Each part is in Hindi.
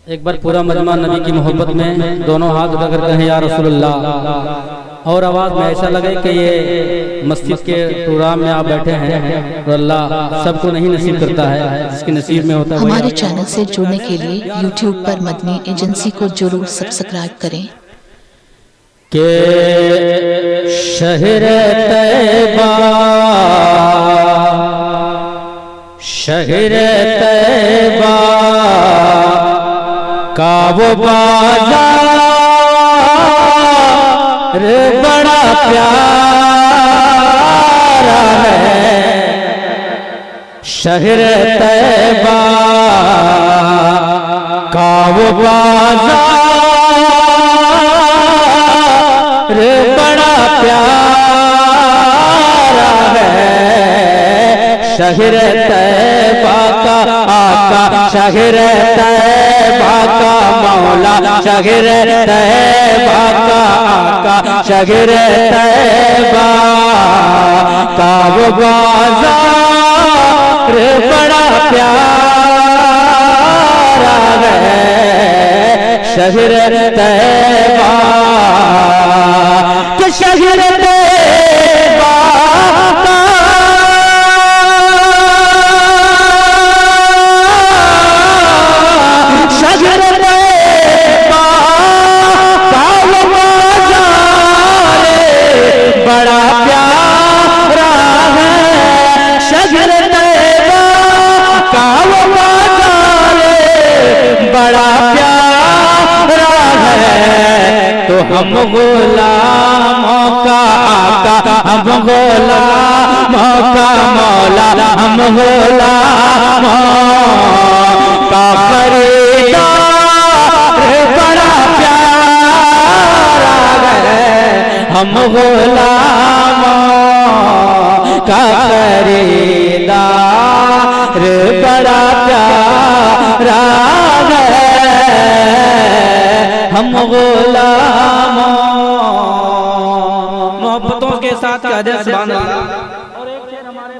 एक बार पूरा मजमा नबी की मोहब्बत में दोनों हाथ उठाकर कहें या रसूलुल्लाह। और आवाज़ में ऐसा लगे कि ये मस्जिद के प्रोग्राम में आप बैठे हैं और अल्लाह सबको नहीं नसीब करता है, जिसके नसीब में होता है। हमारे चैनल से जुड़ने के लिए YouTube पर मदनी एजेंसी को जरूर सब्सक्राइब करें। के शहर तैबा शहर तैबा का वो बाजार बड़ा प्यारा है। शहर तैबा का वो बाजार बड़ा प्यारा है। शहर तैबा का आका, शहर तैबा का मौला, शहर तैबा का आका, शहर तैबा का वो बाजार बड़ा प्यारा है। शहर तैबा के शहर तैबा का शहर तैबा का वो बाजार बड़ा प्यारा है। शहर तैबा का वो बाजार बड़ा प्यारा है। तो हम गुलामों का आका, हम गुलामों का मौला, हम गुलामों का खरीदार बड़ा प्यारा है। हम गुलामों का खरीदार बड़ा प्यारा है। हम गुलामों मोहब्बतों के साथ कहते हैं सुभान अल्लाह। और एक शेर हमारे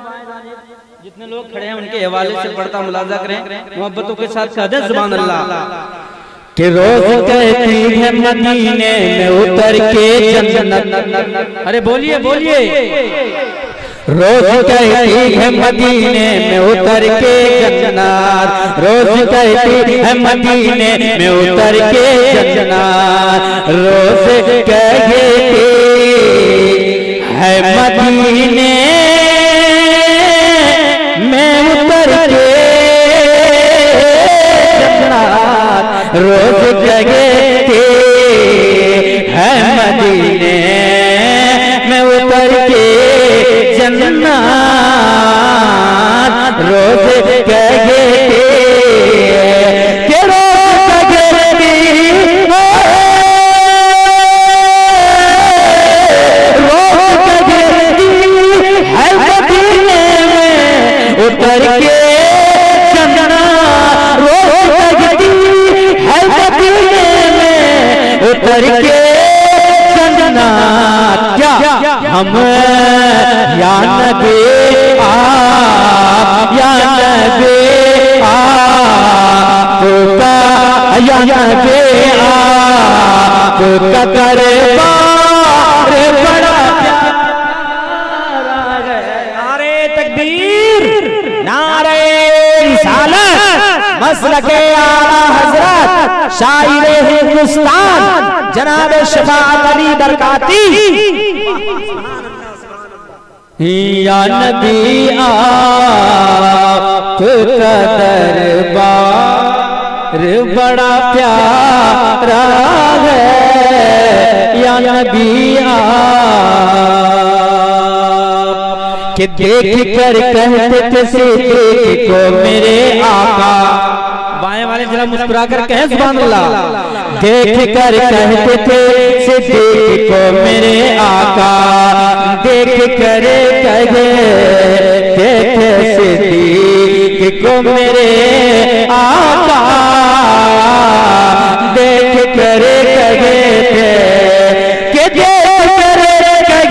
जितने लोग खड़े हैं उनके हवाले से पढ़ता मुलाजा करें, मोहब्बतों के साथ कहते हैं सुभान अल्लाह। कि रोज कहती है मदीने में उतर के जन्नत, अरे बोलिए बोलिए। रोज कहती है मदीने में उतर के जन्नत, रोज कहती है मदीने में उतर के जन्नत, रोज कहती है मदीने में उतर के जन्नत, रोज कहती है मदीने में उतर के जन्नत, रोज कहती कि रोज कहती रोज कहती है मदीने में उतर के जन्नत, रोज कहती है मदीने में उतर के जन्नत। क्या हम या नबी आप, या नबी आप का, या नबी आप का दरबार बड़ा प्यारा है। नारे तकबीर, नारे रिसालत, मसलके आला हजरत शायर हिंदुस्तान जनाब शफाअत अली बरकाती। या नबी आपका दरबार बड़ा प्यारा है। या नबी आप के देख कर कहते थे सिद्दीक को मेरे आका, बाएं वाले जरा मुस्कुरा कर कहें सुभान अल्लाह। देख कर कहते थे सिद्दीक को मेरे आका, देख कर कहते थे सिद्दीक को मेरे आका, देख कर कहते कि देख कर कहते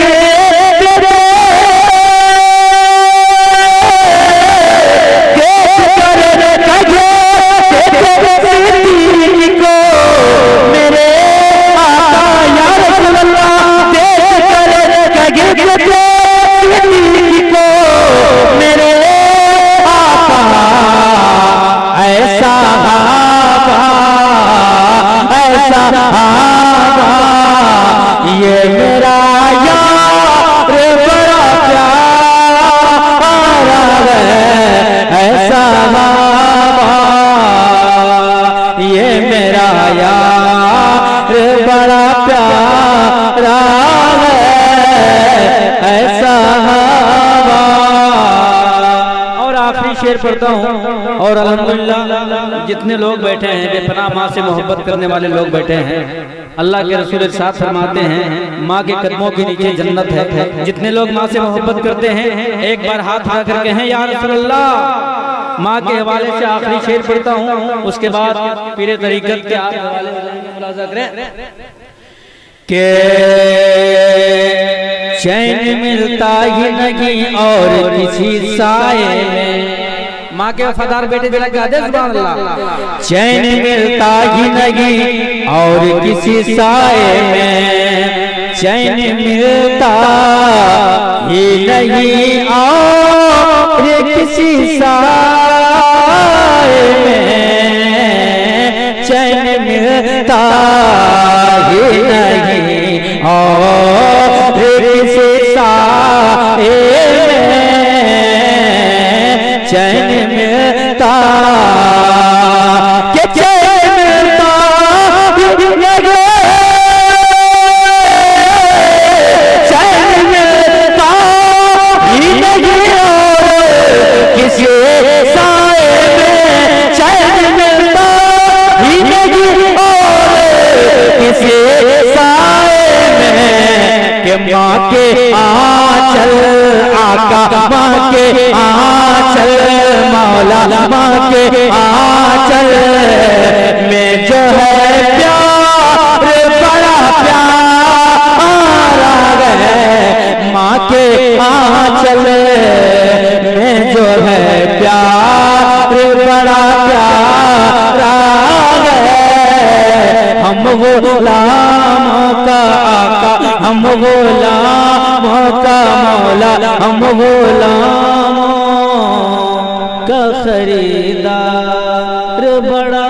देख कर कहते शेर पढ़ता हूँ। और अल्हम्दुलिल्लाह जितने लोग बैठे हैं, बेपनाह माँ से मोहब्बत करने वाले लोग बैठे हैं, अल्लाह के रसूल इरशाद फरमाते हैं माँ के कदमों के नीचे जन्नत है। जितने लोग माँ से मोहब्बत करते हैं एक बार हाथ उठा करके हैं या रसूल अल्लाह। माँ के हवाले से आखिरी शेर पढ़ता हूँ, उसके बाद पीरे तरीकत के आप हवाले हो जाएंगे, मुलाजा करें के चैन मिलता ही नहीं और किसी साए में। माँ के वफादार बेटे जरा गा दे सुभान अल्लाह। चैन मिलता ही नहीं और किसी साए में, चैन मिलता ही नहीं और किसी साए में, चैन मिलता ही नहीं और किसी साए में, चैन मिलता के चैन मिलता लगे, चैन मिलता ही नहीं और किसी साए में, चैन मिलता ही नहीं और किसी साए में। के माँ के आंचल आका, माँ के आंचल मौला, माँ के आंचल में जो है प्यार बड़ा प्यारा है। माँ के आंचल में जो है प्यार बड़ा प्यारा है। हम गुलामों का आका, हम गुलामों का मौला, हम गुलामों का खरीदार बड़ा